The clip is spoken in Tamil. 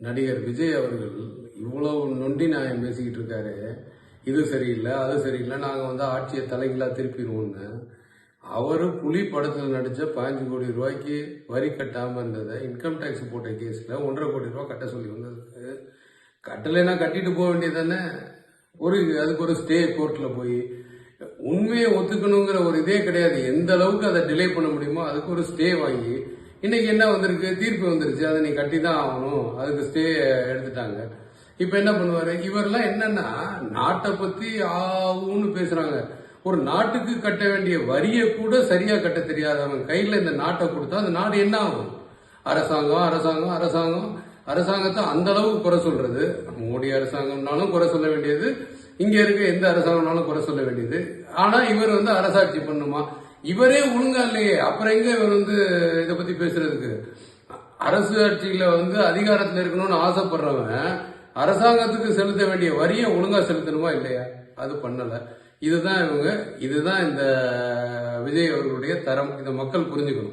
நடிகர் விஜய் அவர்கள் இவ்வளவு நொண்டி நியாயம் பேசிக்கிட்டு இருக்காரு. இது சரியில்லை, அது சரியில்லை, நாங்க ஆட்சியை தலைகீழா திருப்பிடுவோம்னு. அவரு புலி படத்தில் நடிச்ச 15 கோடி ரூபாய்க்கு வரி கட்டாம இருந்ததை இன்கம் டேக்ஸ் போட்ட கேஸ்ல 1.5 கோடி ரூபாய் கட்ட சொல்லி வந்ததுக்கு கட்டலைன்னா கட்டிட்டு போக வேண்டியதானே. அதுக்கு ஒரு ஸ்டே கோர்ட்ல போய் உண்மையை ஒத்துக்கணுங்கிற ஒரு இதே கிடையாது. எந்த அளவுக்கு அதை டிலே பண்ண முடியுமோ அதுக்கு ஒரு ஸ்டே வாங்கி இன்னைக்கு என்ன வந்திருக்கு, தீர்ப்பு வந்துருச்சு, அதை நீ கட்டி தான் ஆகணும், அதுக்கு ஸ்டே எடுத்துட்டாங்க. இப்ப என்ன பண்ணுவாரு இவரெல்லாம்? என்னன்னா நாட்டை பத்தி ஆகும்னு பேசுறாங்க. ஒரு நாட்டுக்கு கட்ட வேண்டிய வரியை கூட சரியா கட்ட தெரியாதவன் கையில இந்த நாட்டை கொடுத்தா அந்த நாடு என்ன ஆகும்? அரசாங்கம் அரசாங்கம் அரசாங்கம் அரசாங்கத்தை அந்த அளவுக்கு குறை சொல்றது. மோடி அரசாங்கம்னாலும் குறை சொல்ல வேண்டியது, இங்க இருக்க எந்த அரசாங்கம்னாலும் குறை சொல்ல வேண்டியது. ஆனா இவர் அரசாட்சி பண்ணுமா? இவரே ஒழுங்கா இல்லையே, அப்புறம் எங்க இவர் இதை பத்தி பேசுறதுக்கு? அரசு ஆட்சியில அதிகாரத்துல இருக்கணும்னு ஆசைப்படுறவன் அரசாங்கத்துக்கு செலுத்த வேண்டிய வரியை ஒழுங்கா செலுத்தணுமா இல்லையா? அது பண்ணல. இதுதான் இந்த விஜய் அவர்களுடைய தரம். இதை மக்கள் புரிஞ்சுக்கணும்.